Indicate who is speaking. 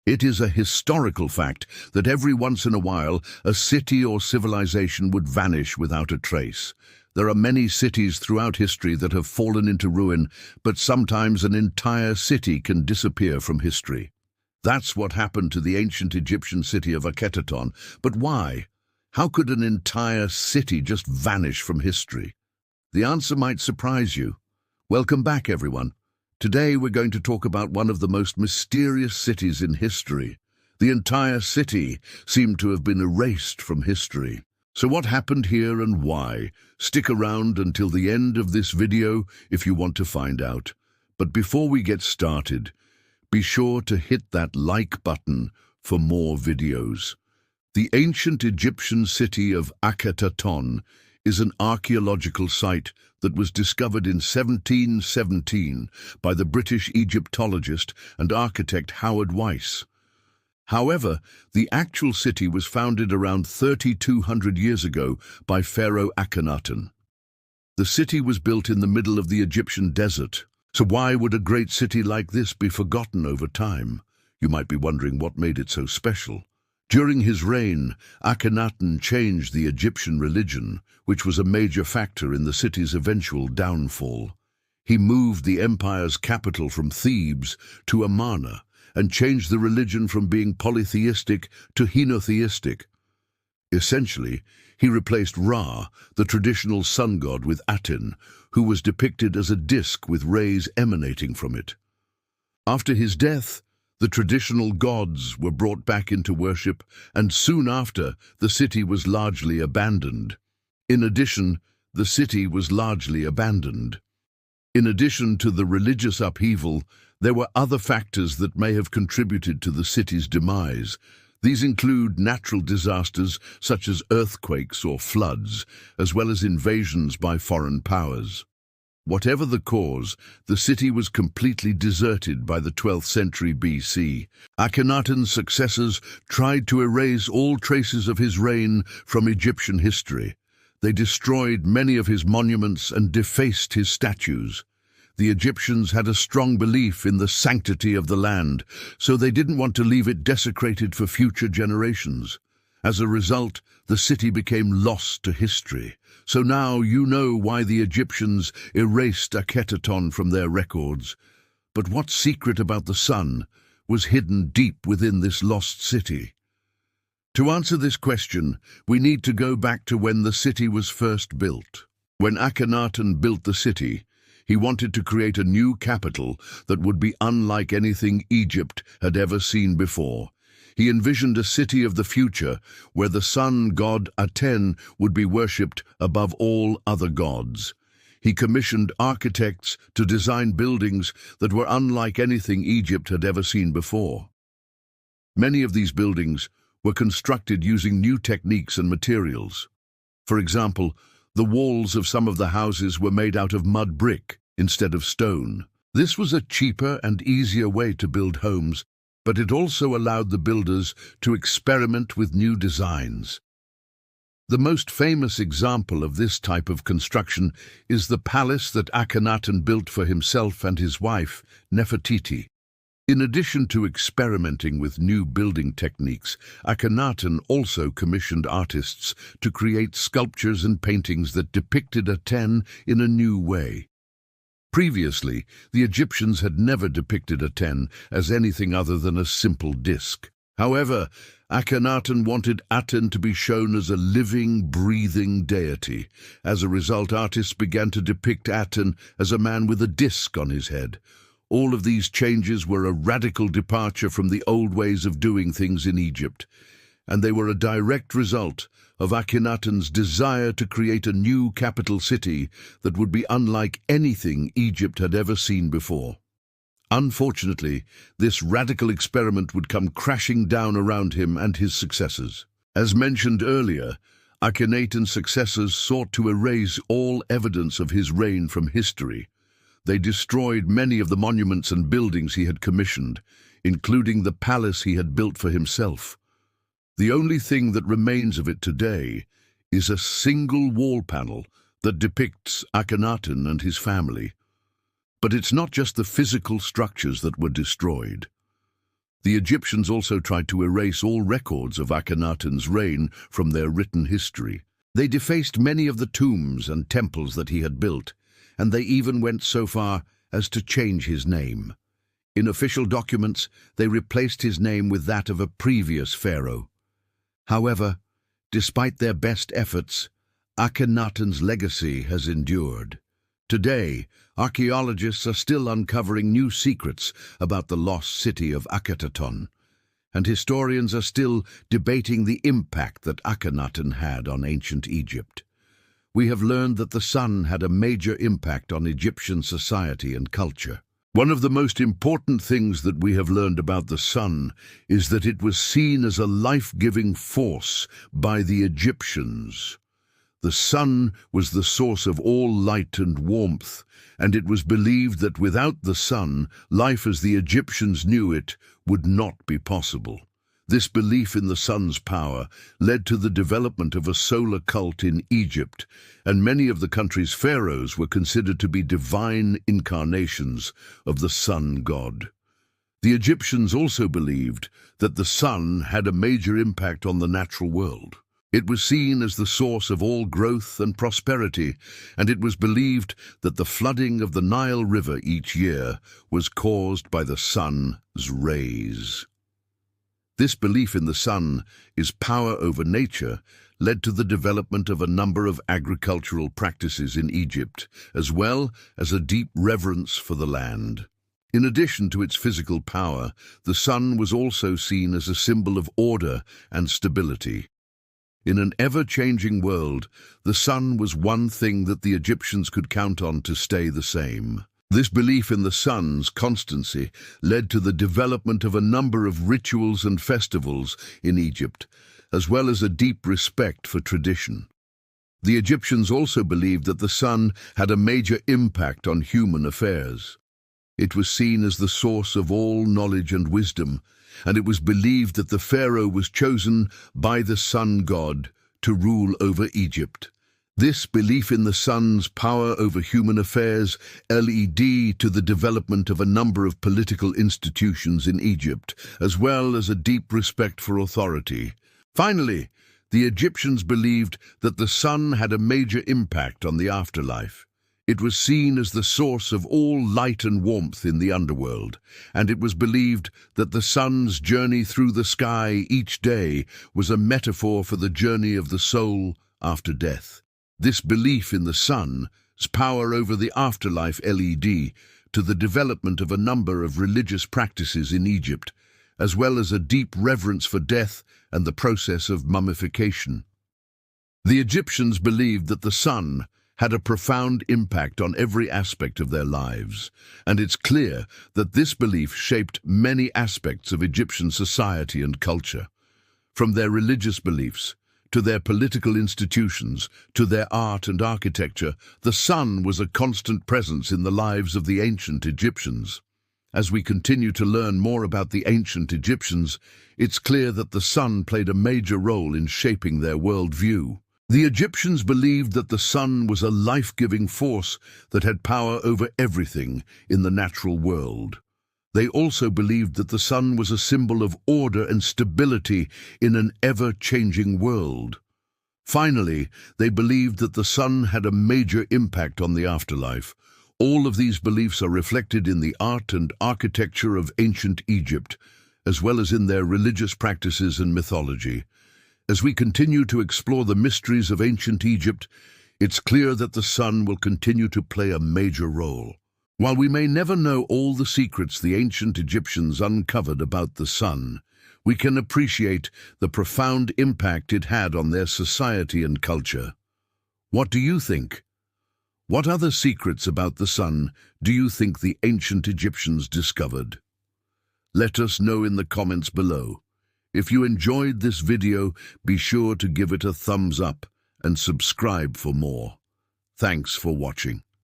Speaker 1: It is a historical fact that every once in a while a city or civilization would vanish without a trace. There are many cities throughout history that have fallen into ruin, but sometimes an entire city can disappear from history. That's what happened to the ancient Egyptian city of Akhetaton. But why? How could an entire city just vanish from history? The answer might surprise you. Welcome back, everyone. Today we're going to talk about one of the most mysterious cities in history. The entire city seemed to have been erased from history. So what happened here and why? Stick around until the end of this video if you want to find out. But before we get started, be sure to hit that like button for more videos. The ancient Egyptian city of Akhetaton is an archaeological site that was discovered in 1717 by the British Egyptologist and architect Howard Weiss. However, the actual city was founded around 3,200 years ago by Pharaoh Akhenaten. The city was built in the middle of the Egyptian desert. So why would a great city like this be forgotten over time? You might be wondering what made it so special. During his reign, Akhenaten changed the Egyptian religion, which was a major factor in the city's eventual downfall. He moved the empire's capital from Thebes to Amarna and changed the religion from being polytheistic to henotheistic. Essentially, he replaced Ra, the traditional sun god, with Aten, who was depicted as a disk with rays emanating from it. After his death, the traditional gods were brought back into worship, and soon after, the city was largely abandoned. In addition to the religious upheaval, there were other factors that may have contributed to the city's demise. These include natural disasters such as earthquakes or floods, as well as invasions by foreign powers. Whatever the cause, the city was completely deserted by the 12th century BC. Akhenaten's successors tried to erase all traces of his reign from Egyptian history. They destroyed many of his monuments and defaced his statues. The Egyptians had a strong belief in the sanctity of the land, so they didn't want to leave it desecrated for future generations. As a result, the city became lost to history. So now you know why the Egyptians erased Akhetaton from their records. But what secret about the sun was hidden deep within this lost city? To answer this question, we need to go back to when the city was first built. When Akhenaten built the city, he wanted to create a new capital that would be unlike anything Egypt had ever seen before. He envisioned a city of the future where the sun god Aten would be worshipped above all other gods. He commissioned architects to design buildings that were unlike anything Egypt had ever seen before. Many of these buildings were constructed using new techniques and materials. For example, the walls of some of the houses were made out of mud brick instead of stone. This was a cheaper and easier way to build homes, but it also allowed the builders to experiment with new designs. The most famous example of this type of construction is the palace that Akhenaten built for himself and his wife, Nefertiti. In addition to experimenting with new building techniques, Akhenaten also commissioned artists to create sculptures and paintings that depicted Aten in a new way. Previously, the Egyptians had never depicted Aten as anything other than a simple disk. However, Akhenaten wanted Aten to be shown as a living, breathing deity. As a result, artists began to depict Aten as a man with a disk on his head. All of these changes were a radical departure from the old ways of doing things in Egypt, and they were a direct result of Akhenaten's desire to create a new capital city that would be unlike anything Egypt had ever seen before. Unfortunately, this radical experiment would come crashing down around him and his successors. As mentioned earlier, Akhenaten's successors sought to erase all evidence of his reign from history. They destroyed many of the monuments and buildings he had commissioned, including the palace he had built for himself. The only thing that remains of it today is a single wall panel that depicts Akhenaten and his family. But it's not just the physical structures that were destroyed. The Egyptians also tried to erase all records of Akhenaten's reign from their written history. They defaced many of the tombs and temples that he had built, and they even went so far as to change his name. In official documents, they replaced his name with that of a previous pharaoh. However, despite their best efforts, Akhenaten's legacy has endured. Today, archaeologists are still uncovering new secrets about the lost city of Akhetaton, and historians are still debating the impact that Akhenaten had on ancient Egypt. We have learned that the sun had a major impact on Egyptian society and culture. One of the most important things that we have learned about the sun is that it was seen as a life-giving force by the Egyptians. The sun was the source of all light and warmth, and it was believed that without the sun, life as the Egyptians knew it would not be possible. This belief in the sun's power led to the development of a solar cult in Egypt, and many of the country's pharaohs were considered to be divine incarnations of the sun god. The Egyptians also believed that the sun had a major impact on the natural world. It was seen as the source of all growth and prosperity, and it was believed that the flooding of the Nile River each year was caused by the sun's rays. This belief in the sun, its power over nature, led to the development of a number of agricultural practices in Egypt, as well as a deep reverence for the land. In addition to its physical power, the sun was also seen as a symbol of order and stability. In an ever-changing world, the sun was one thing that the Egyptians could count on to stay the same. This belief in the sun's constancy led to the development of a number of rituals and festivals in Egypt, as well as a deep respect for tradition. The Egyptians also believed that the sun had a major impact on human affairs. It was seen as the source of all knowledge and wisdom, and it was believed that the pharaoh was chosen by the sun god to rule over Egypt. This belief in the sun's power over human affairs led to the development of a number of political institutions in Egypt, as well as a deep respect for authority. Finally, the Egyptians believed that the sun had a major impact on the afterlife. It was seen as the source of all light and warmth in the underworld, and it was believed that the sun's journey through the sky each day was a metaphor for the journey of the soul after death. This belief in the sun's power over the afterlife led to the development of a number of religious practices in Egypt, as well as a deep reverence for death and the process of mummification. The Egyptians believed that the sun had a profound impact on every aspect of their lives, and it's clear that this belief shaped many aspects of Egyptian society and culture. From their religious beliefs, to their political institutions, to their art and architecture, the sun was a constant presence in the lives of the ancient Egyptians. As we continue to learn more about the ancient Egyptians, it's clear that the sun played a major role in shaping their worldview. The Egyptians believed that the sun was a life-giving force that had power over everything in the natural world. They also believed that the sun was a symbol of order and stability in an ever-changing world. Finally, they believed that the sun had a major impact on the afterlife. All of these beliefs are reflected in the art and architecture of ancient Egypt, as well as in their religious practices and mythology. As we continue to explore the mysteries of ancient Egypt, it's clear that the sun will continue to play a major role. While we may never know all the secrets the ancient Egyptians uncovered about the sun, we can appreciate the profound impact it had on their society and culture. What do you think? What other secrets about the sun do you think the ancient Egyptians discovered? Let us know in the comments below. If you enjoyed this video, be sure to give it a thumbs up and subscribe for more. Thanks for watching.